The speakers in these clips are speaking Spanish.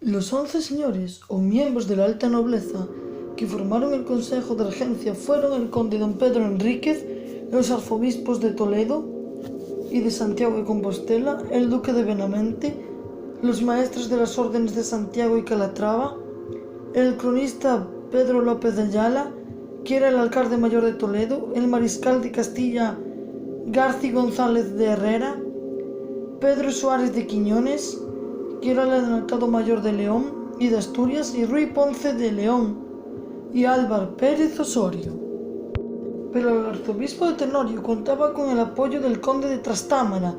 Los 11 señores o miembros de la alta nobleza que formaron el Consejo de Regencia fueron el conde don Pedro Enríquez, los arzobispos de Toledo y de Santiago de Compostela, el duque de Benavente, los maestres de las órdenes de Santiago y Calatrava, el cronista Pedro López de Ayala, que era el alcalde mayor de Toledo, el mariscal de Castilla Garci González de Herrera, Pedro Suárez de Quiñones, que era el adelantado mayor de León y de Asturias, y Ruy Ponce de León y Álvar Pérez Osorio. Pero el arzobispo de Tenorio contaba con el apoyo del conde de Trastámara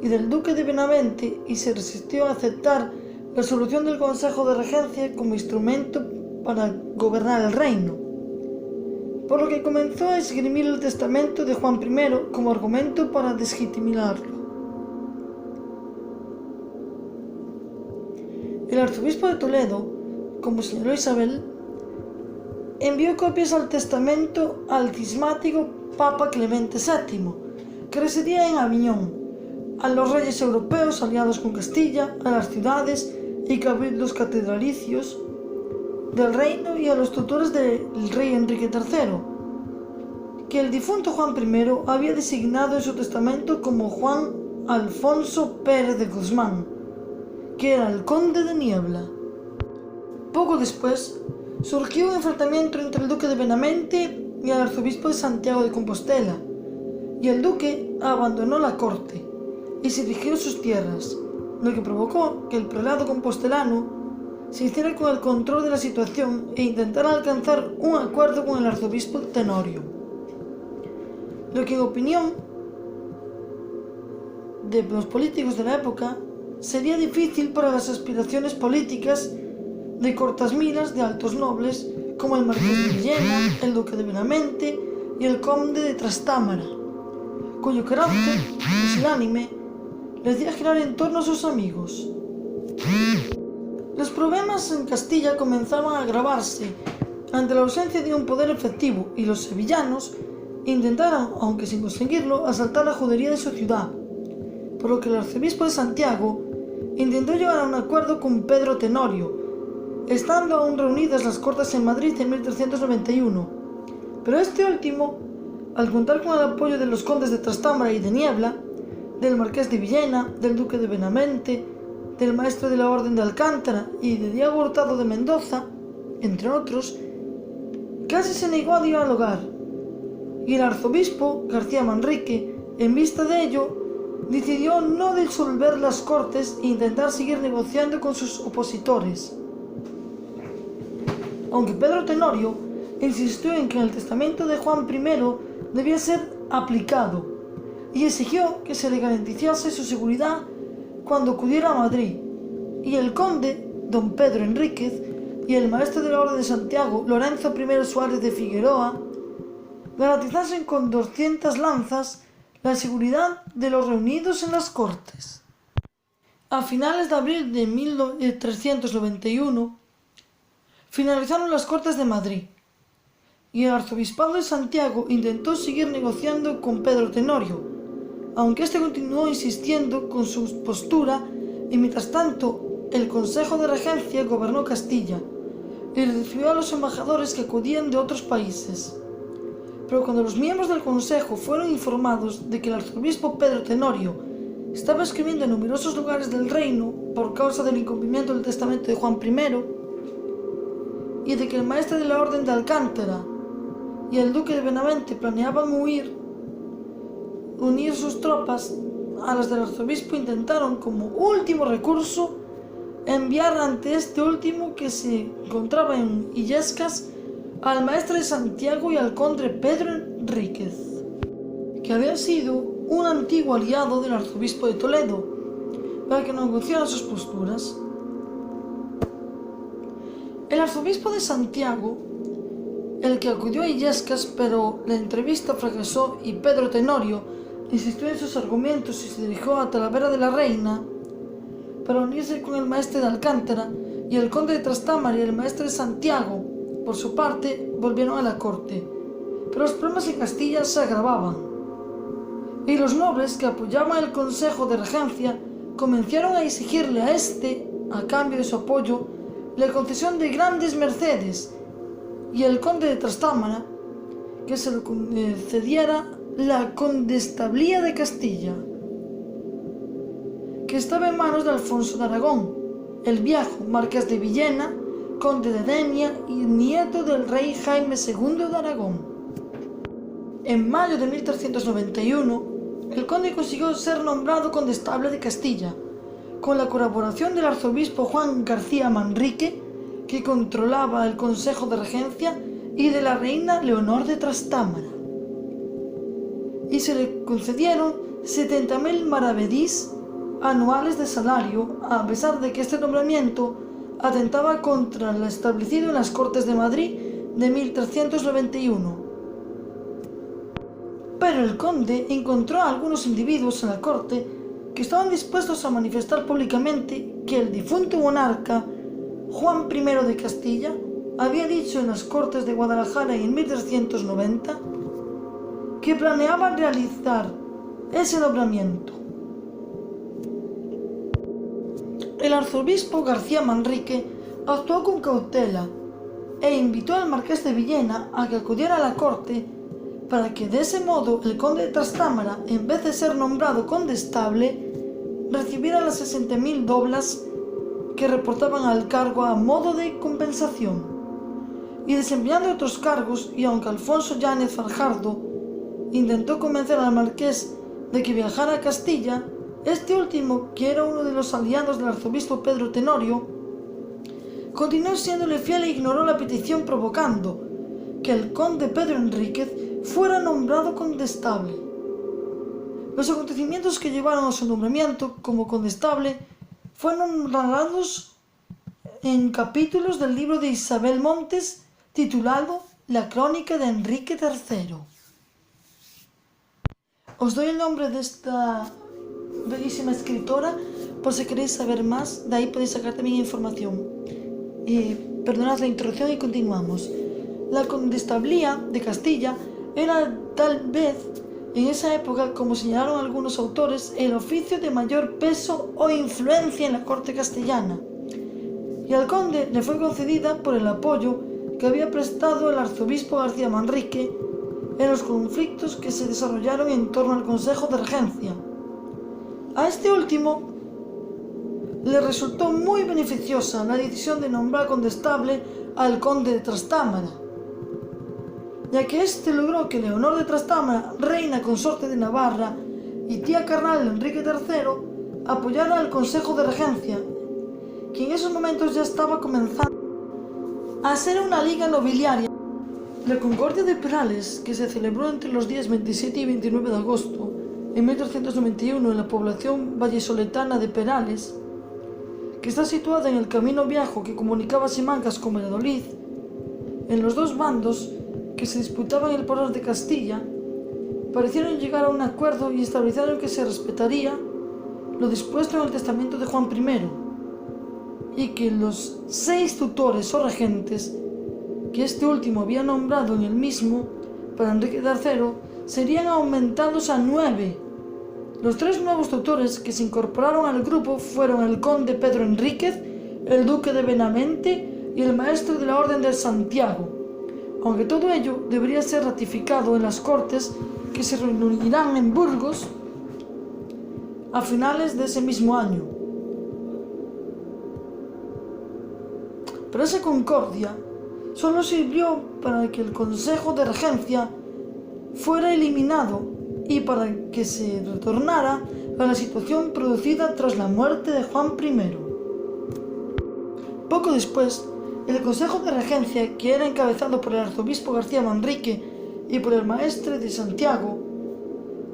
y del duque de Benavente y se resistió a aceptar la solución del Consejo de Regencia como instrumento para gobernar el reino, por lo que comenzó a esgrimir el testamento de Juan I como argumento para deslegitimarlo. El arzobispo de Toledo, como señaló Isabel, envió copias al testamento al cismático Papa Clemente VII, que residía en Aviñón, a los reyes europeos aliados con Castilla, a las ciudades y cabildos catedralicios del reino y a los tutores del rey Enrique III, que el difunto Juan I había designado en su testamento como Juan Alfonso Pérez de Guzmán, que era el conde de Niebla. Poco después surgió un enfrentamiento entre el duque de Benavente y el arzobispo de Santiago de Compostela, y el duque abandonó la corte y se dirigió a sus tierras, lo que provocó que el prelado compostelano se hiciera con el control de la situación e intentara alcanzar un acuerdo con el arzobispo de Tenorio, lo que en opinión de los políticos de la época sería difícil para las aspiraciones políticas de cortas miras de altos nobles como el marqués de Villena, el duque de Benavente y el conde de Trastámara, cuyo carácter pusilánime le hacía girar en torno a sus amigos. Los problemas en Castilla comenzaban a agravarse ante la ausencia de un poder efectivo y los sevillanos intentaron, aunque sin conseguirlo, asaltar la judería de su ciudad, por lo que el arzobispo de Santiago intentó llegar a un acuerdo con Pedro Tenorio, estando aún reunidas las cortes en Madrid en 1391, pero este último, al contar con el apoyo de los condes de Trastámara y de Niebla, del marqués de Villena, del duque de Benavente, del maestre de la Orden de Alcántara y de Diego Hurtado de Mendoza, entre otros, casi se negó a dialogar, y el arzobispo García Manrique, en vista de ello, decidió no disolver las cortes e intentar seguir negociando con sus opositores. Aunque Pedro Tenorio insistió en que el testamento de Juan I debía ser aplicado y exigió que se le garantizase su seguridad cuando acudiera a Madrid, y el conde don Pedro Enríquez y el maestre de la Orden de Santiago, Lorenzo I Suárez de Figueroa, garantizasen con 200 lanzas la seguridad de los reunidos en las Cortes. A finales de abril de 1391 finalizaron las Cortes de Madrid, y el arzobispado de Santiago intentó seguir negociando con Pedro Tenorio, aunque éste continuó insistiendo con su postura, y mientras tanto el Consejo de Regencia gobernó Castilla y recibió a los embajadores que acudían de otros países. Pero cuando los miembros del Consejo fueron informados de que el arzobispo Pedro Tenorio estaba escribiendo en numerosos lugares del reino por causa del incumplimiento del testamento de Juan I, y de que el maestre de la Orden de Alcántara y el duque de Benavente planeaban unir sus tropas a las del arzobispo, intentaron como último recurso enviar ante este último, que se encontraba en Illescas, al maestre de Santiago y al conde Pedro Enríquez, que había sido un antiguo aliado del arzobispo de Toledo, para que negociaran sus posturas. El arzobispo de Santiago, el que acudió a Illescas, pero la entrevista fracasó y Pedro Tenorio insistió en sus argumentos y se dirigió a Talavera de la Reina para unirse con el maestre de Alcántara, y el conde de Trastámara y el maestre de Santiago, por su parte, volvieron a la corte, pero los problemas en Castilla se agravaban, y los nobles que apoyaban el Consejo de Regencia comenzaron a exigirle a este a cambio de su apoyo, la concesión de grandes mercedes, y el conde de Trastámara que se le concediera la condestablía de Castilla, que estaba en manos de Alfonso de Aragón, el Viejo, marqués de Villena, conde de Denia y nieto del rey Jaime II de Aragón. En mayo de 1391, el conde consiguió ser nombrado condestable de Castilla, con la colaboración del arzobispo Juan García Manrique, que controlaba el Consejo de Regencia, y de la reina Leonor de Trastámara. Y se le concedieron 70.000 maravedís anuales de salario, a pesar de que este nombramiento atentaba contra lo establecido en las Cortes de Madrid de 1391. Pero el conde encontró a algunos individuos en la corte que estaban dispuestos a manifestar públicamente que el difunto monarca Juan I de Castilla había dicho en las Cortes de Guadalajara en 1390 que planeaba realizar ese nombramiento. El arzobispo García Manrique actuó con cautela e invitó al marqués de Villena a que acudiera a la corte para que de ese modo el conde de Trastámara, en vez de ser nombrado condestable, recibiera las 60.000 doblas que reportaban al cargo a modo de compensación. Y desempeñando otros cargos, y aunque Alfonso Yáñez Fajardo intentó convencer al marqués de que viajara a Castilla, este último, que era uno de los aliados del arzobispo Pedro Tenorio, continuó siéndole fiel e ignoró la petición, provocando que el conde Pedro Enríquez fuera nombrado condestable. Los acontecimientos que llevaron a su nombramiento como condestable fueron narrados en capítulos del libro de Isabel Montes titulado La Crónica de Enrique III. Os doy el nombre de esta bellísima escritora por si queréis saber más, de ahí podéis sacar también información. Perdonad la introducción y continuamos. La condestablía de Castilla era tal vez en esa época, como señalaron algunos autores, el oficio de mayor peso o influencia en la corte castellana, y al conde le fue concedida por el apoyo que había prestado el arzobispo García Manrique en los conflictos que se desarrollaron en torno al Consejo de Regencia. A este último le resultó muy beneficiosa la decisión de nombrar condestable al conde de Trastámara, ya que éste logró que Leonor de Trastámara, reina consorte de Navarra y tía carnal de Enrique III, apoyara al Consejo de Regencia, que en esos momentos ya estaba comenzando a ser una liga nobiliaria. La Concordia de Perales, que se celebró entre los días 27 y 29 de agosto en 1391 en la población vallesoletana de Perales, que está situada en el camino viejo que comunicaba Simancas con Valladolid, en los dos bandos que se disputaban el poder de Castilla, parecieron llegar a un acuerdo y establecieron que se respetaría lo dispuesto en el testamento de Juan I, y que los 6 tutores o regentes que este último había nombrado en el mismo para Enrique III serían aumentados a 9. Los 3 nuevos tutores que se incorporaron al grupo fueron el conde Pedro Enríquez, el duque de Benavente y el maestre de la Orden de Santiago, aunque todo ello debería ser ratificado en las Cortes que se reunirán en Burgos a finales de ese mismo año. Pero esa concordia solo sirvió para que el Consejo de Regencia fuera eliminado y para que se retornara a la situación producida tras la muerte de Juan I. Poco después, el Consejo de Regencia, que era encabezado por el arzobispo García Manrique y por el maestre de Santiago,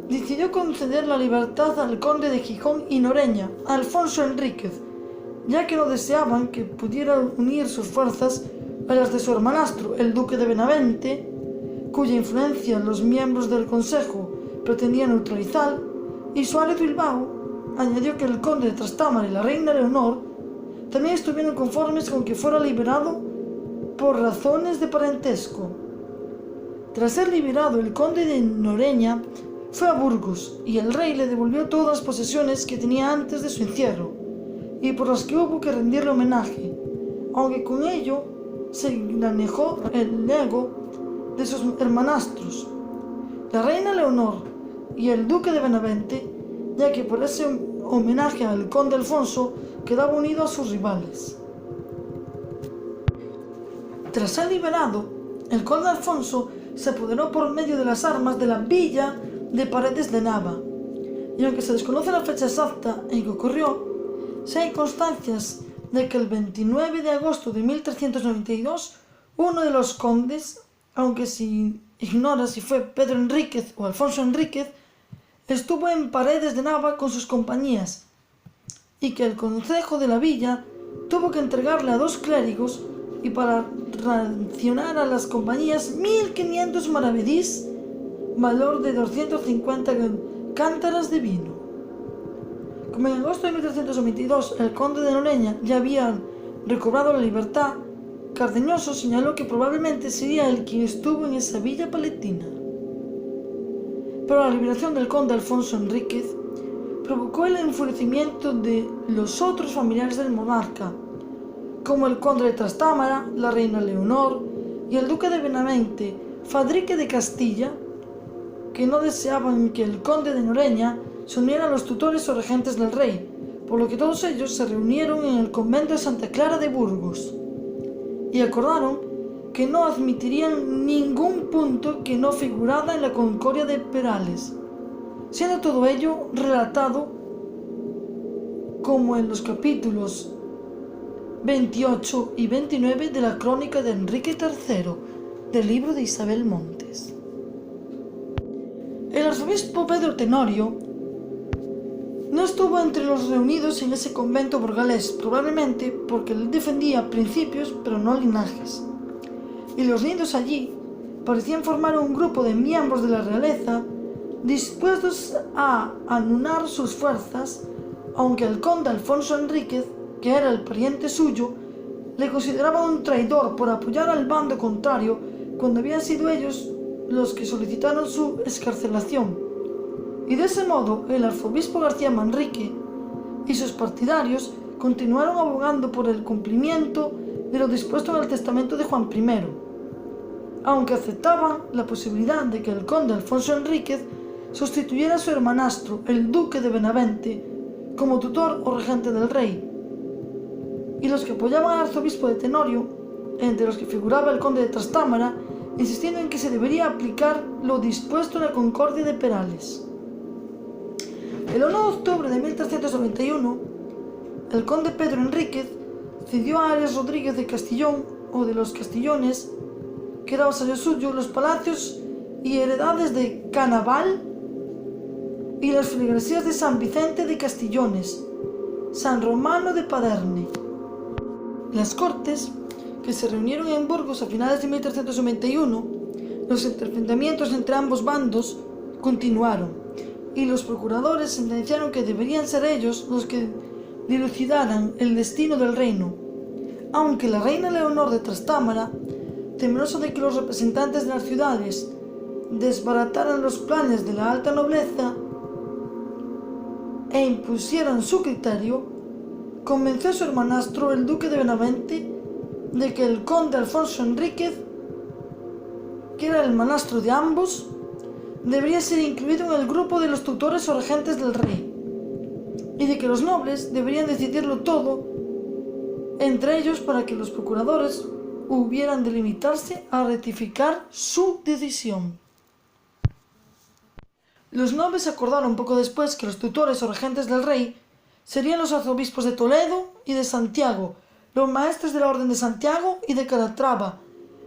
decidió conceder la libertad al conde de Gijón y Noreña, Alfonso Enríquez, ya que no deseaban que pudiera unir sus fuerzas a las de su hermanastro, el duque de Benavente, cuya influencia los miembros del Consejo pretendían neutralizar, y Suárez Bilbao añadió que el conde de Trastámara y la reina Leonor también estuvieron conformes con que fuera liberado por razones de parentesco. Tras ser liberado, el conde de Noreña fue a Burgos y el rey le devolvió todas las posesiones que tenía antes de su encierro, y por las que hubo que rendirle homenaje, aunque con ello se granjeó el ego de sus hermanastros, la reina Leonor y el duque de Benavente, ya que por ese homenaje al conde Alfonso quedaba unido a sus rivales. Tras ser liberado, el conde Alfonso se apoderó por medio de las armas de la villa de Paredes de Nava, y aunque se desconoce la fecha exacta en que ocurrió, sí hay constancias de que el 29 de agosto de 1392 uno de los condes, aunque se ignora si fue Pedro Enríquez o Alfonso Enríquez, estuvo en Paredes de Nava con sus compañías, y que el concejo de la villa tuvo que entregarle a 2 clérigos y para racionar a las compañías 1500 maravedís, valor de 250 cántaras de vino. Como en agosto de 1322 el conde de Noreña ya había recobrado la libertad, Cardeñoso señaló que probablemente sería él quien estuvo en esa villa palatina. Pero la liberación del conde Alfonso Enríquez provocó el enfurecimiento de los otros familiares del monarca, como el conde de Trastámara, la reina Leonor y el duque de Benavente, Fadrique de Castilla, que no deseaban que el conde de Noreña se uniera a los tutores o regentes del rey, por lo que todos ellos se reunieron en el convento de Santa Clara de Burgos y acordaron que no admitirían ningún punto que no figurara en la Concordia de Perales, siendo todo ello relatado como en los capítulos 28 y 29 de la crónica de Enrique III del libro de Isabel Montes. El arzobispo Pedro Tenorio no estuvo entre los reunidos en ese convento burgalés, probablemente porque él defendía principios pero no linajes, y los reunidos allí parecían formar un grupo de miembros de la realeza dispuestos a anular sus fuerzas, aunque el conde Alfonso Enríquez, que era el pariente suyo, le consideraba un traidor por apoyar al bando contrario cuando habían sido ellos los que solicitaron su excarcelación. Y de ese modo el arzobispo García Manrique y sus partidarios continuaron abogando por el cumplimiento de lo dispuesto en el testamento de Juan I, aunque aceptaban la posibilidad de que el conde Alfonso Enríquez sustituyera a su hermanastro, el duque de Benavente, como tutor o regente del rey. Y los que apoyaban al arzobispo de Tenorio, entre los que figuraba el conde de Trastámara, insistiendo en que se debería aplicar lo dispuesto en la Concordia de Perales. El 1 de octubre de 1391, el conde Pedro Enríquez cedió a Arias Rodríguez de Castillón, o de los Castillones, que era vasallo suyo, los palacios y heredades de Canaval y las feligresías de San Vicente de Castillones, San Romano de Paderne. Las Cortes, que se reunieron en Burgos a finales de 1391, los enfrentamientos entre ambos bandos continuaron, y los procuradores sentenciaron que deberían ser ellos los que dilucidaran el destino del reino, aunque la reina Leonor de Trastámara, temerosa de que los representantes de las ciudades desbarataran los planes de la alta nobleza e impusieran su criterio, convenció a su hermanastro, el duque de Benavente, de que el conde Alfonso Enríquez, que era el hermanastro de ambos, debería ser incluido en el grupo de los tutores o regentes del rey, y de que los nobles deberían decidirlo todo entre ellos para que los procuradores hubieran de limitarse a rectificar su decisión. Los nobles acordaron poco después que los tutores o regentes del rey serían los arzobispos de Toledo y de Santiago, los maestres de la Orden de Santiago y de Calatrava,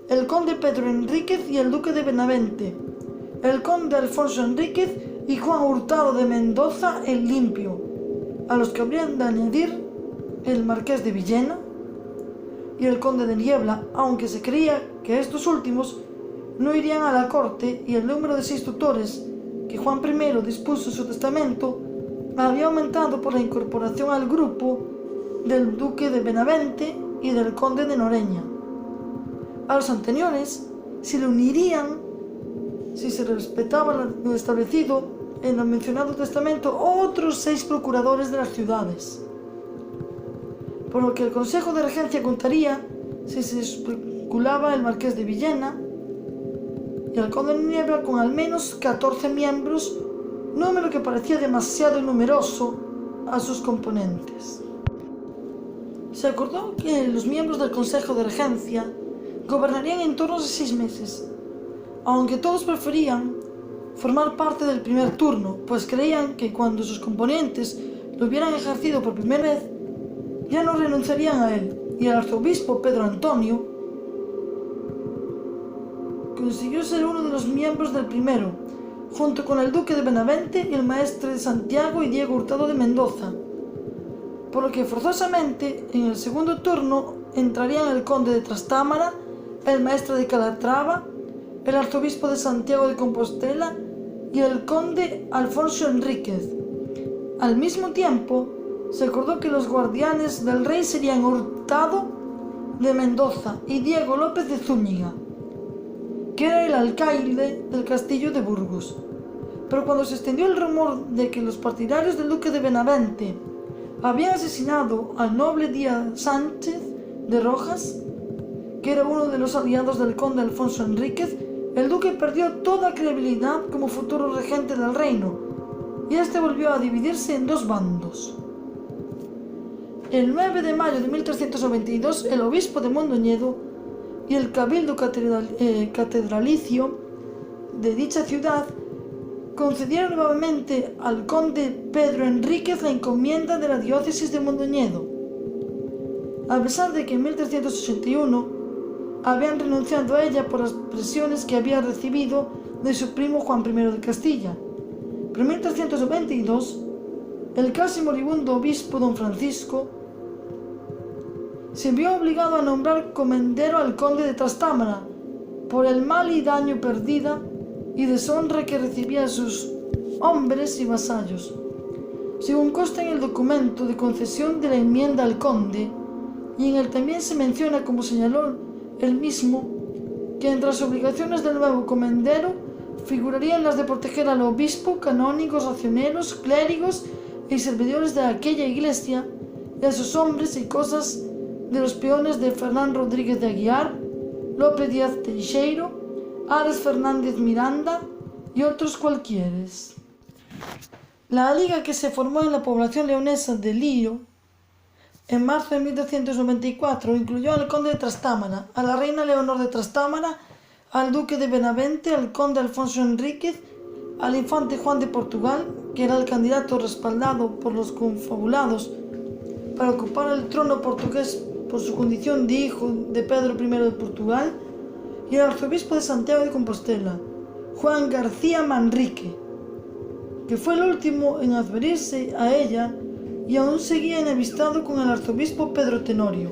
el conde Pedro Enríquez y el duque de Benavente, el conde Alfonso Enríquez y Juan Hurtado de Mendoza el Limpio, a los que habrían de añadir el marqués de Villena y el conde de Niebla, aunque se creía que estos últimos no irían a la corte, y el número de 6 tutores que Juan I dispuso en su testamento había aumentado por la incorporación al grupo del duque de Benavente y del conde de Noreña. A los anteriores se le unirían, si se respetaba lo establecido en el mencionado testamento, otros 6 procuradores de las ciudades. por lo que el Consejo de Regencia contaría, si se especulaba, el Marqués de Villena y el Conde de Niebla con al menos 14 miembros, número que parecía demasiado numeroso a sus componentes. Se acordó que los miembros del Consejo de Regencia gobernarían en torno a 6 meses, aunque todos preferían formar parte del primer turno, pues creían que cuando sus componentes lo hubieran ejercido por primera vez, ya no renunciarían a él, y el arzobispo Pedro Antonio consiguió ser uno de los miembros del primero, junto con el duque de Benavente y el maestre de Santiago y Diego Hurtado de Mendoza, por lo que forzosamente en el segundo turno entrarían el conde de Trastámara, el maestre de Calatrava, el arzobispo de Santiago de Compostela y el conde Alfonso Enríquez. Al mismo tiempo, se acordó que los guardianes del rey serían Hurtado de Mendoza y Diego López de Zúñiga, que era el alcaide del castillo de Burgos. Pero cuando se extendió el rumor de que los partidarios del duque de Benavente habían asesinado al noble Díaz Sánchez de Rojas, que era uno de los aliados del conde Alfonso Enríquez, el duque perdió toda credibilidad como futuro regente del reino, y este volvió a dividirse en dos bandos. El 9 de mayo de 1392, el obispo de Mondoñedo y el cabildo catedralicio de dicha ciudad concedieron nuevamente al conde Pedro Enríquez la encomienda de la diócesis de Mondoñedo, a pesar de que en 1381 habían renunciado a ella por las presiones que había recibido de su primo Juan I de Castilla. Pero en 1322, el casi moribundo obispo don Francisco se vio obligado a nombrar comendero al conde de Trastámara por el mal y daño perdida y deshonra que recibía a sus hombres y vasallos. Según consta en el documento de concesión de la enmienda al conde, y en él también se menciona, como señaló él mismo, que entre las obligaciones del nuevo comendero figurarían las de proteger al obispo, canónigos, racioneros, clérigos y servidores de aquella iglesia, y a sus hombres y cosas de los peones de Fernán Rodríguez de Aguiar, López Díaz Teixeiro, Ares Fernández Miranda y otros cualquieres. La liga que se formó en la población leonesa de Lío en marzo de 1294 incluyó al conde de Trastámara, a la reina Leonor de Trastámara, al duque de Benavente, al conde Alfonso Enríquez, al infante Juan de Portugal, que era el candidato respaldado por los confabulados para ocupar el trono portugués por su condición de hijo de Pedro I de Portugal, y el arzobispo de Santiago de Compostela, Juan García Manrique, que fue el último en adherirse a ella y aún seguía enemistado con el arzobispo Pedro Tenorio,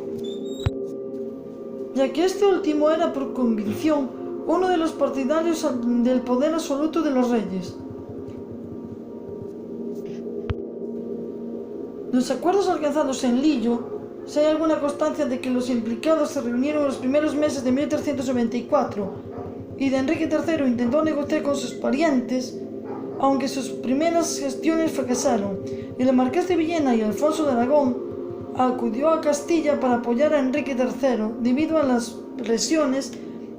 ya que este último era por convicción uno de los partidarios del poder absoluto de los reyes. Los acuerdos alcanzados en Lillo, si hay alguna constancia de que los implicados se reunieron en los primeros meses de 1394 y de Enrique III intentó negociar con sus parientes, aunque sus primeras gestiones fracasaron, y el Marqués de Villena y Alfonso de Aragón acudió a Castilla para apoyar a Enrique III debido a las presiones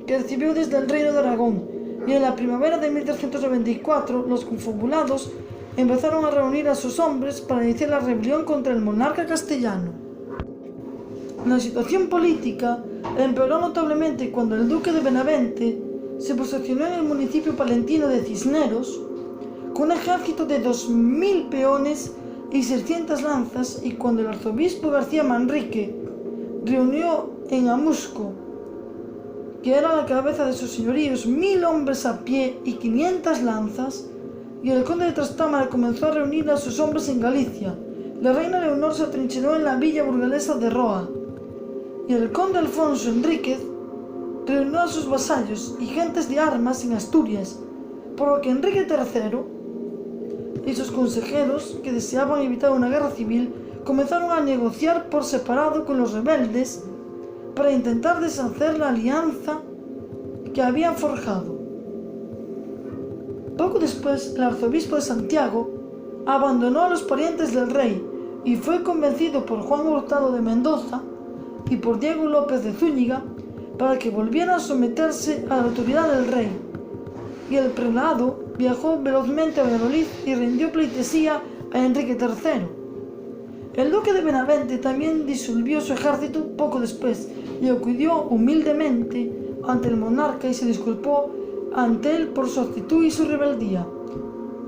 que recibió desde el Reino de Aragón, y en la primavera de 1394 los confabulados empezaron a reunir a sus hombres para iniciar la rebelión contra el monarca castellano. La situación política empeoró notablemente cuando el duque de Benavente se posicionó en el municipio palentino de Cisneros con un ejército de 2000 peones y 600 lanzas, y cuando el arzobispo García Manrique reunió en Amusco, que era la cabeza de sus señoríos, 1000 hombres a pie y 500 lanzas, y el conde de Trastámara comenzó a reunir a sus hombres en Galicia, la reina Leonor se atrincheró en la villa burgalesa de Roa, y el conde Alfonso Enríquez reunió a sus vasallos y gentes de armas en Asturias, por lo que Enrique III y sus consejeros, que deseaban evitar una guerra civil, comenzaron a negociar por separado con los rebeldes para intentar deshacer la alianza que habían forjado. Poco después, el arzobispo de Santiago abandonó a los parientes del rey, y fue convencido por Juan Hurtado de Mendoza y por Diego López de Zúñiga para que volviera a someterse a la autoridad del rey, y el prelado viajó velozmente a Valladolid y rindió pleitesía a Enrique III. El duque de Benavente también disolvió su ejército poco después y acudió humildemente ante el monarca y se disculpó ante él por su actitud y su rebeldía.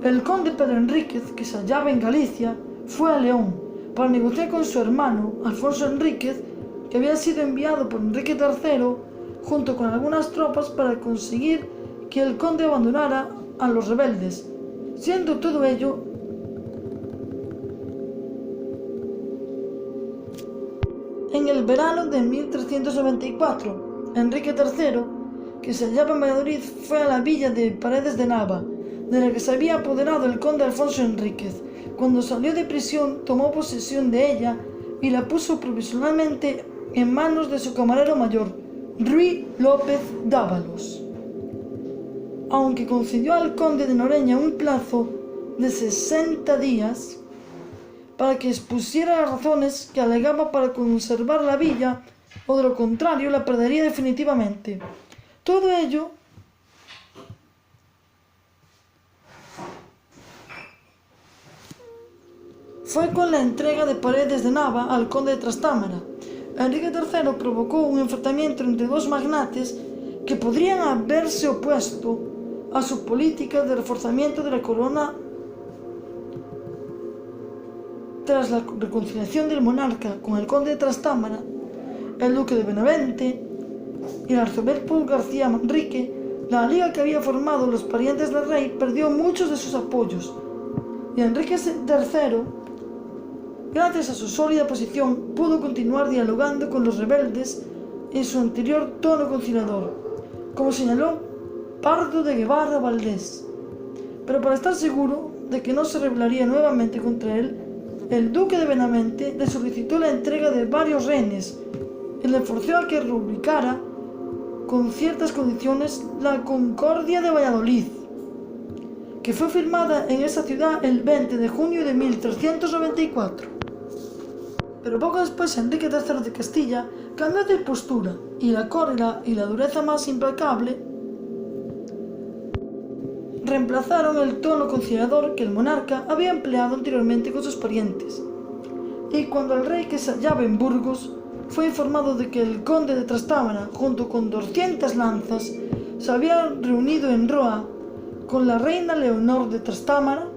El conde Pedro Enríquez, que se hallaba en Galicia, fue a León para negociar con su hermano Alfonso Enríquez, que había sido enviado por Enrique III junto con algunas tropas para conseguir que el conde abandonara a los rebeldes, siendo todo ello en el verano de 1394. Enrique III, que se hallaba en Valladolid, fue a la villa de Paredes de Nava, de la que se había apoderado el conde Alfonso Enríquez. Cuando salió de prisión, tomó posesión de ella y la puso provisionalmente en manos de su camarero mayor, Ruy López Dávalos, aunque concedió al conde de Noreña un plazo de 60 días para que expusiera las razones que alegaba para conservar la villa, o de lo contrario la perdería definitivamente. Todo ello fue con la entrega de Paredes de Nava al conde de Trastámara. Enrique III provocó un enfrentamiento entre dos magnates que podrían haberse opuesto a su política de reforzamiento de la corona. Tras la reconciliación del monarca con el conde de Trastámara, el duque de Benavente y el arzobispo García Manrique, la liga que había formado los parientes del rey perdió muchos de sus apoyos, y Enrique III, gracias a su sólida posición, pudo continuar dialogando con los rebeldes en su anterior tono conciliador, como señaló Pardo de Guevara Valdés. Pero para estar seguro de que no se rebelaría nuevamente contra él, el duque de Benavente le solicitó la entrega de varios rehenes y le forzó a que rubricara con ciertas condiciones la Concordia de Valladolid, que fue firmada en esa ciudad el 20 de junio de 1394. Pero poco después Enrique III de Castilla cambió de postura, y la cólera y la dureza más implacable reemplazaron el tono conciliador que el monarca había empleado anteriormente con sus parientes. Y cuando el rey, que se hallaba en Burgos, fue informado de que el conde de Trastámara, junto con 200 lanzas, se había reunido en Roa con la reina Leonor de Trastámara,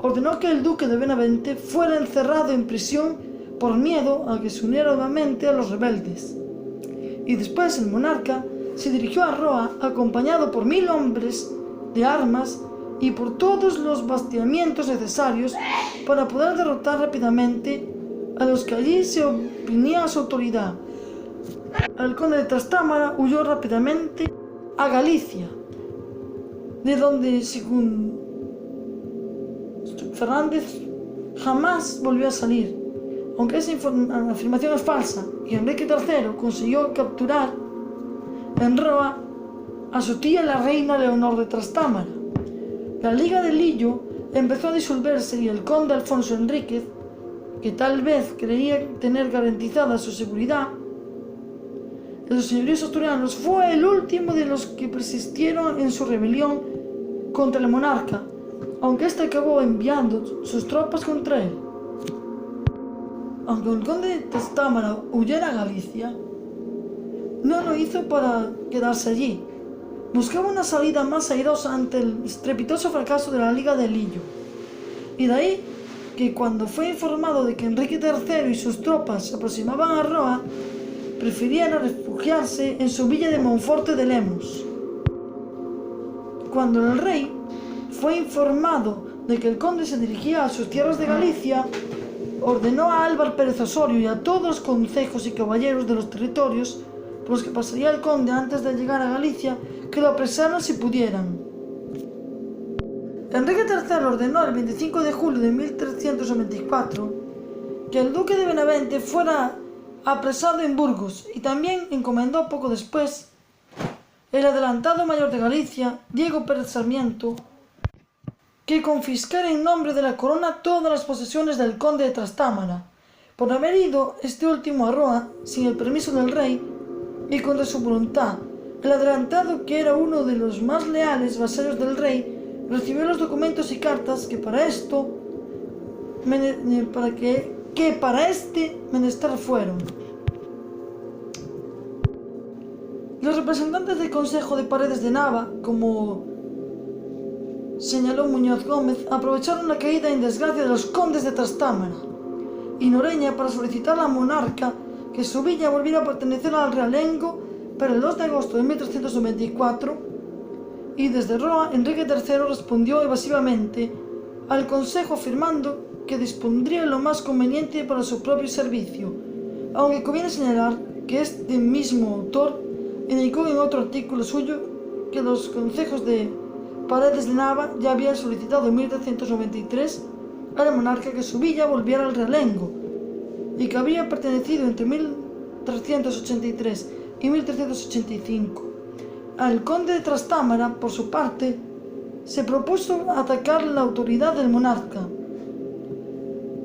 ordenó que el duque de Benavente fuera encerrado en prisión por miedo a que se uniera nuevamente a los rebeldes. Y después el monarca se dirigió a Roa acompañado por 1000 hombres de armas y por todos los bastionamientos necesarios para poder derrotar rápidamente a los que allí se oponían a su autoridad. El conde de Trastámara huyó rápidamente a Galicia, de donde, según Fernández, jamás volvió a salir, aunque esa afirmación es falsa, y Enrique III consiguió capturar en Roa a su tía la reina Leonor de Trastámara. La Liga de Lillo empezó a disolverse y el conde Alfonso Enríquez, que tal vez creía tener garantizada su seguridad de los señoríos asturianos, fue el último de los que persistieron en su rebelión contra el monarca, aunque éste acabó enviando sus tropas contra él. Aunque el conde de Trastámara huyera a Galicia, no lo hizo para quedarse allí. Buscaba una salida más airosa ante el estrepitoso fracaso de la Liga de Lillo. Y de ahí que cuando fue informado de que Enrique III y sus tropas se aproximaban a Roa, prefiriera refugiarse en su villa de Monforte de Lemos. Cuando el rey fue informado de que el conde se dirigía a sus tierras de Galicia, ordenó a Álvar Pérez Osorio y a todos los concejos y caballeros de los territorios por los que pasaría el conde antes de llegar a Galicia que lo apresaran si pudieran. Enrique III ordenó el 25 de julio de 1394 que el duque de Benavente fuera apresado en Burgos, y también encomendó poco después el adelantado mayor de Galicia, Diego Pérez Sarmiento, que confiscara en nombre de la corona todas las posesiones del conde de Trastámara, por haber ido este último a Roa sin el permiso del rey y contra su voluntad. El adelantado, que era uno de los más leales vasallos del rey, recibió los documentos y cartas que para este menester fueron. Los representantes del Consejo de Paredes de Nava, como señaló Muñoz Gómez, aprovecharon la caída en desgracia de los condes de Trastámara y Noreña para solicitar a la monarca que su villa volviera a pertenecer al realengo para el 2 de agosto de 1394, y desde Roa Enrique III respondió evasivamente al consejo afirmando que dispondría lo más conveniente para su propio servicio, aunque conviene señalar que este mismo autor indicó en otro artículo suyo que los concejos de Paredes de Nava ya habían solicitado en 1393 a la monarca que su villa volviera al realengo y que había pertenecido entre 1383 y 1385. Al conde de Trastámara, por su parte, se propuso atacar la autoridad del monarca,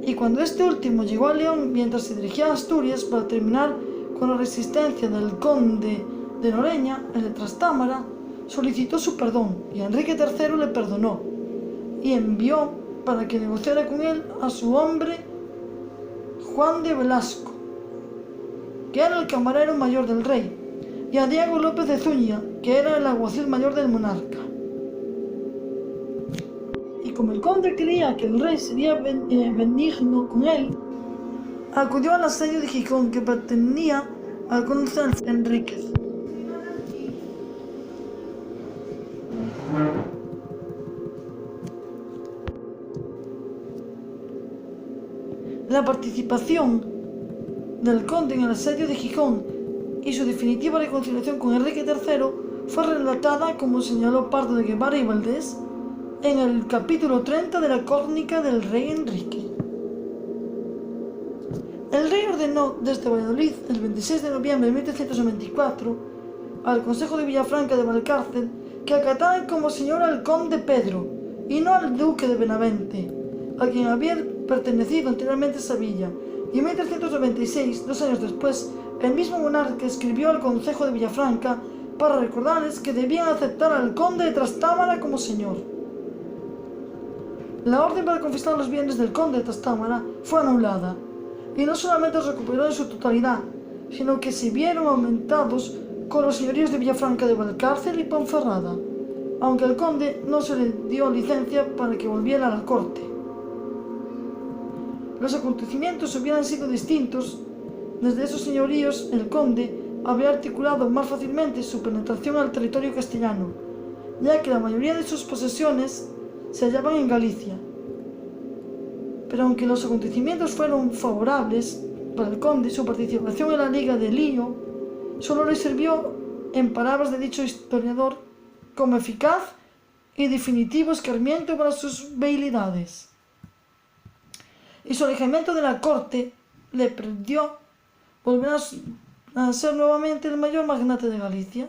y cuando este último llegó a León mientras se dirigía a Asturias para terminar con la resistencia del conde de Noreña, el de Trastámara, solicitó su perdón y Enrique III le perdonó y envió para que negociara con él a su hombre Juan de Velasco, que era el camarero mayor del rey, y a Diego López de Zúñiga, que era el alguacil mayor del monarca. Y como el conde creía que el rey sería benigno con él, acudió al asedio de Gijón, que pertenecía al conde Enríquez. La participación del conde en el asedio de Gijón y su definitiva reconciliación con Enrique III fue relatada, como señaló Pardo de Guevara y Valdés, en el capítulo 30 de la crónica del rey Enrique. El rey ordenó desde Valladolid, el 26 de noviembre de 1394, al Consejo de Villafranca de Valcárcel que acataran como señor al conde Pedro y no al duque de Benavente, a quien había pertenecido anteriormente esa villa, y en 1396, 2 años después, el mismo monarca escribió al Consejo de Villafranca para recordarles que debían aceptar al conde de Trastámara como señor. La orden para confiscar los bienes del conde de Trastámara fue anulada, y no solamente los recuperó en su totalidad, sino que se vieron aumentados con los señoríos de Villafranca de Valcárcel y Ponferrada, aunque al conde no se le dio licencia para que volviera a la corte. Los acontecimientos hubieran sido distintos. Desde esos señoríos el conde había articulado más fácilmente su penetración al territorio castellano, ya que la mayoría de sus posesiones se hallaban en Galicia. Pero aunque los acontecimientos fueron favorables para el conde, su participación en la Liga de Lío solo le sirvió, en palabras de dicho historiador, como eficaz y definitivo escarmiento para sus velleidades. Y su alejamiento de la corte le permitió volver a ser nuevamente el mayor magnate de Galicia.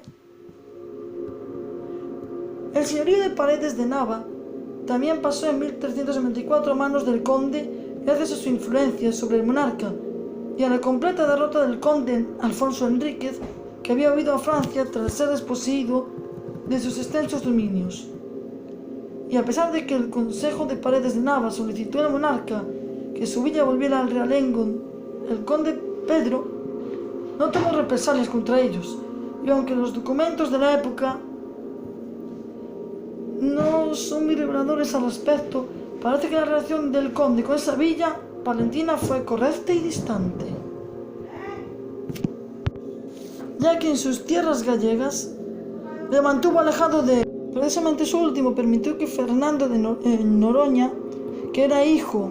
El señorío de Paredes de Nava también pasó en 1394 a manos del conde gracias a su influencia sobre el monarca y a la completa derrota del conde Alfonso Enríquez, que había huido a Francia tras ser desposeído de sus extensos dominios. Y a pesar de que el Consejo de Paredes de Nava solicitó al monarca que su villa volviera al realengo, el conde Pedro no tomó represalias contra ellos, y aunque los documentos de la época no son muy reveladores al respecto, parece que la relación del conde con esa villa palentina fue correcta y distante, ya que en sus tierras gallegas le mantuvo alejado de él. Precisamente su último permitió que Fernando de Noroña, que era hijo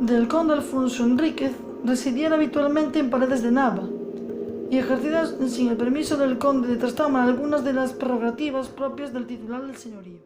del conde Alfonso Enríquez, residiera habitualmente en Paredes de Nava y ejerciera sin el permiso del conde de Trastámara algunas de las prerrogativas propias del titular del señorío.